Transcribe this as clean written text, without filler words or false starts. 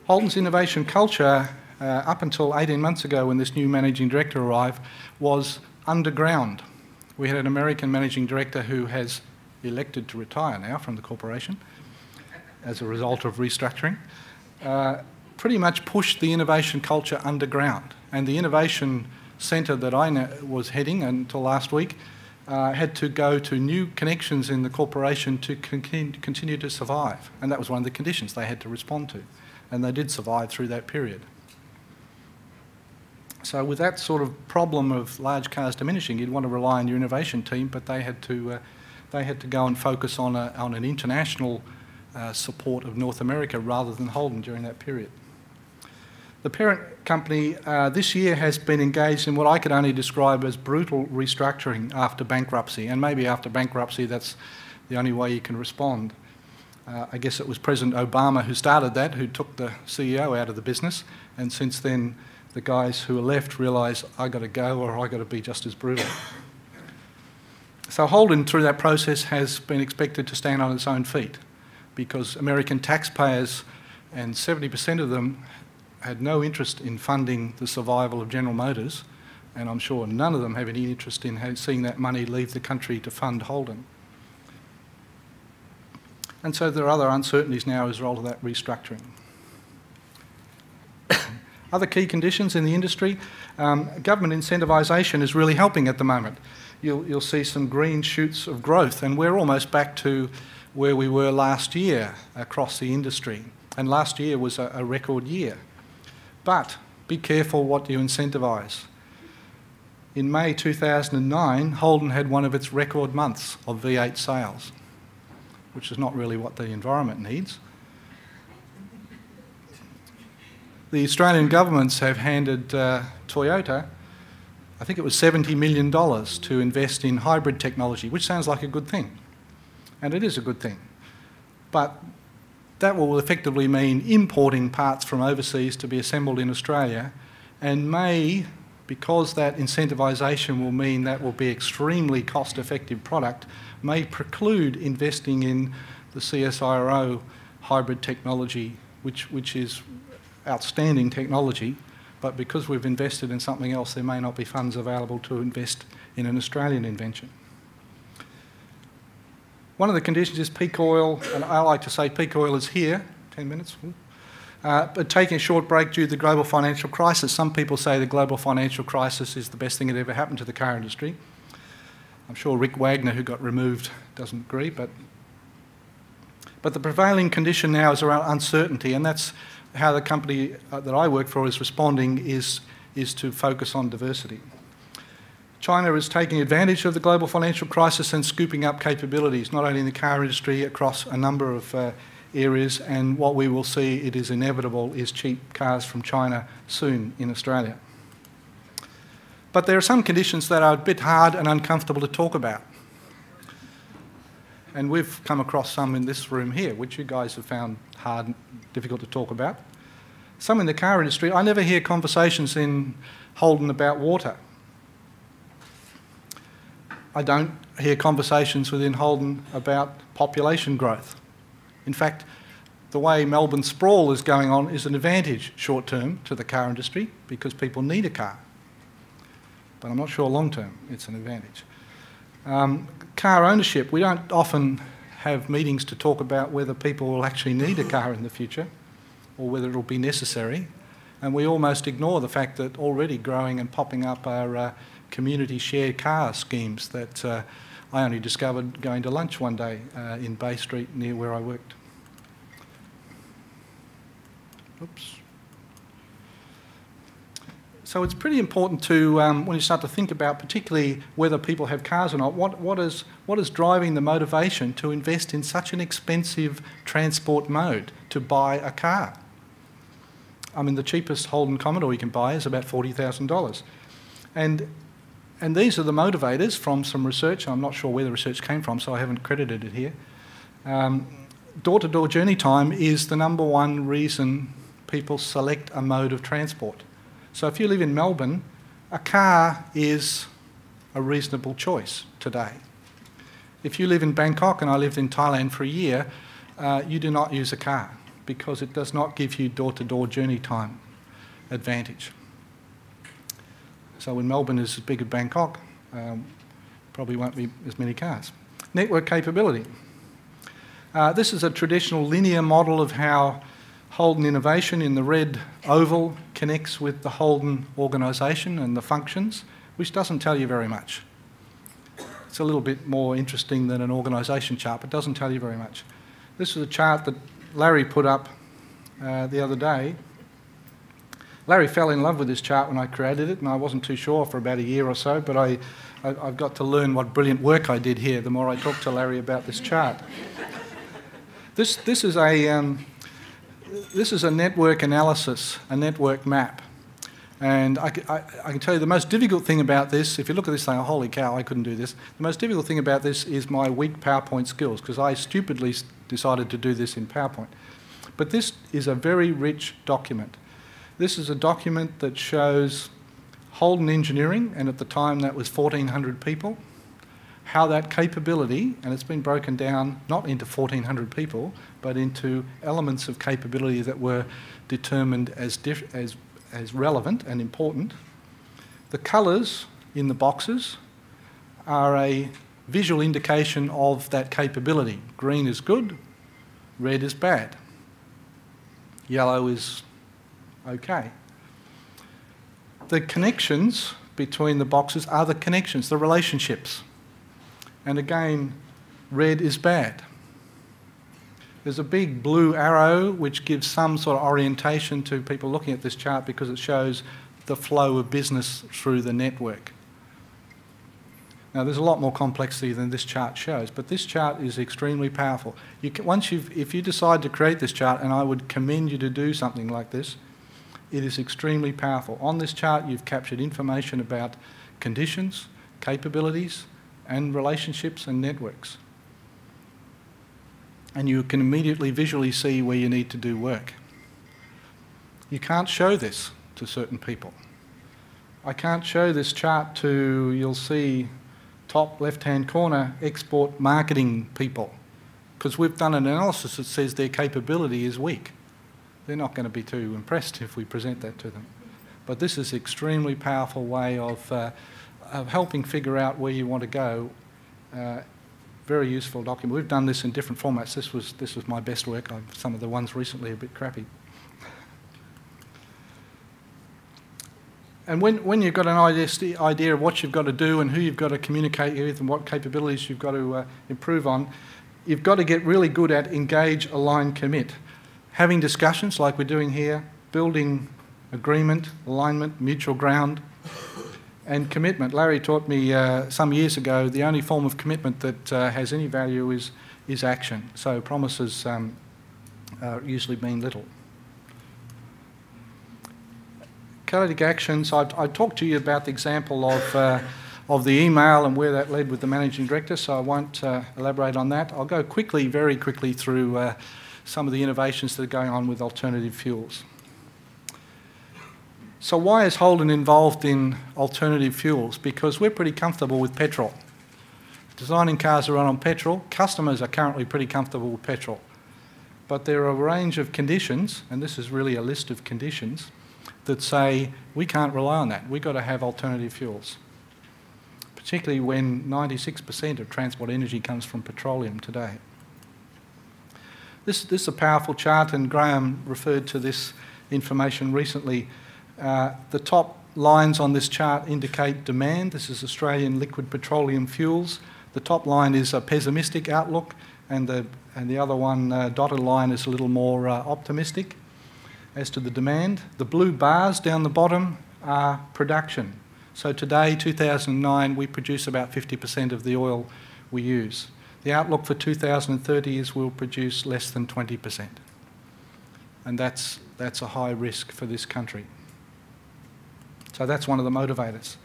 Holden's innovation culture, up until 18 months ago when this new managing director arrived, was underground. We had an American managing director who has elected to retire now from the corporation as a result of restructuring, pretty much pushed the innovation culture underground. And the innovation centre that I was heading until last week had to go to new connections in the corporation to continue to survive. And that was one of the conditions they had to respond to. And they did survive through that period. So with that sort of problem of large cars diminishing, you'd want to rely on your innovation team, but they had to go and focus on an international support of North America rather than Holden during that period. The parent company this year has been engaged in what I could only describe as brutal restructuring after bankruptcy, and maybe after bankruptcy that's the only way you can respond. I guess it was President Obama who started that, who took the CEO out of the business, and since then the guys who are left realise I've got to go or I've got to be just as brutal. So Holden, through that process, has been expected to stand on its own feet because American taxpayers, and 70% of them, had no interest in funding the survival of General Motors, and I'm sure none of them have any interest in seeing that money leave the country to fund Holden. And so there are other uncertainties now as a result of that restructuring. Other key conditions in the industry, government incentivisation is really helping at the moment. You'll see some green shoots of growth, and we're almost back to where we were last year across the industry. And last year was a record year. But be careful what you incentivise. In May 2009, Holden had one of its record months of V8 sales, which is not really what the environment needs. The Australian governments have handed Toyota, I think it was $70 million to invest in hybrid technology, which sounds like a good thing. And it is a good thing. But that will effectively mean importing parts from overseas to be assembled in Australia, and may, because that incentivisation will mean that will be extremely cost-effective product, may preclude investing in the CSIRO hybrid technology, which is outstanding technology, but because we've invested in something else, there may not be funds available to invest in an Australian invention. One of the conditions is peak oil, and I like to say peak oil is here, 10 minutes, but taking a short break due to the global financial crisis. Some people say the global financial crisis is the best thing that ever happened to the car industry. I'm sure Rick Wagner, who got removed, doesn't agree, but the prevailing condition now is around uncertainty, and that's how the company that I work for is responding, is to focus on diversity. China is taking advantage of the global financial crisis and scooping up capabilities, not only in the car industry, across a number of areas, and what we will see, it is inevitable, is cheap cars from China soon in Australia. But there are some conditions that are a bit hard and uncomfortable to talk about. And we've come across some in this room here, which you guys have found hard and difficult to talk about. Some in the car industry, I never hear conversations in Holden about water. I don't hear conversations within Holden about population growth. In fact, the way Melbourne sprawl is going on is an advantage short-term to the car industry because people need a car. But I'm not sure long-term it's an advantage. Car ownership, we don't often have meetings to talk about whether people will actually need a car in the future or whether it will be necessary. And we almost ignore the fact that already growing and popping up are community shared car schemes that I only discovered going to lunch one day in Bay Street near where I worked. Oops. So it's pretty important to, when you start to think about particularly whether people have cars or not, what is driving the motivation to invest in such an expensive transport mode to buy a car? I mean, the cheapest Holden Commodore you can buy is about $40,000. And these are the motivators from some research. I'm not sure where the research came from, so I haven't credited it here. Door-to-door journey time is the #1 reason people select a mode of transport. So if you live in Melbourne, a car is a reasonable choice today. If you live in Bangkok, and I lived in Thailand for a year, you do not use a car. because it does not give you door-to-door journey time advantage. So when Melbourne is as big as Bangkok, probably won't be as many cars. Network capability. This is a traditional linear model of how Holden Innovation in the red oval connects with the Holden organisation and the functions, which doesn't tell you very much. It's a little bit more interesting than an organisation chart, but doesn't tell you very much. This is a chart that Larry put up the other day. Larry fell in love with this chart when I created it, and I wasn't too sure for about a year or so, but I've got to learn what brilliant work I did here the more I talk to Larry about this chart. This is a network analysis, a network map. And I can tell you the most difficult thing about this, if you look at this thing, oh, holy cow, I couldn't do this. The most difficult thing about this is my weak PowerPoint skills, because I stupidly decided to do this in PowerPoint. But this is a very rich document. This is a document that shows Holden Engineering, and at the time that was 1,400 people, how that capability, and it's been broken down not into 1,400 people, but into elements of capability that were determined as relevant and important. The colours in the boxes are a visual indication of that capability. Green is good, red is bad, yellow is okay. The connections between the boxes are the connections, the relationships. And again, red is bad. There's a big blue arrow which gives some sort of orientation to people looking at this chart because it shows the flow of business through the network. Now, there's a lot more complexity than this chart shows, but this chart is extremely powerful. If you decide to create this chart, and I would commend you to do something like this, it is extremely powerful. On this chart, you've captured information about conditions, capabilities, and relationships and networks. And you can immediately visually see where you need to do work. You can't show this to certain people. I can't show this chart to, you'll see, top left-hand corner, export marketing people, because we've done an analysis that says their capability is weak. They're not going to be too impressed if we present that to them. But this is an extremely powerful way of helping figure out where you want to go. Very useful document. We've done this in different formats. This was my best work. Some of the ones recently are a bit crappy. And when you've got an idea of what you've got to do and who you've got to communicate with and what capabilities you've got to improve on, you've got to get really good at engage, align, commit. Having discussions like we're doing here, building agreement, alignment, mutual ground, and commitment. Larry taught me some years ago the only form of commitment that has any value is action. So promises usually mean little. Catalytic actions, I talked to you about the example of the email and where that led with the managing director, so I won't elaborate on that. I'll go quickly, very quickly through some of the innovations that are going on with alternative fuels. So why is Holden involved in alternative fuels? Because we're pretty comfortable with petrol. Designing cars that run on petrol, customers are currently pretty comfortable with petrol. But there are a range of conditions, and this is really a list of conditions, that say we can't rely on that. We've got to have alternative fuels, particularly when 96% of transport energy comes from petroleum today. This is a powerful chart, and Graham referred to this information recently. The top lines on this chart indicate demand. This is Australian liquid petroleum fuels. The top line is a pessimistic outlook, and the other one, dotted line, is a little more optimistic as to the demand. The blue bars down the bottom are production. So today, 2009, we produce about 50% of the oil we use. The outlook for 2030 is we'll produce less than 20%. And that's a high risk for this country. So that's one of the motivators.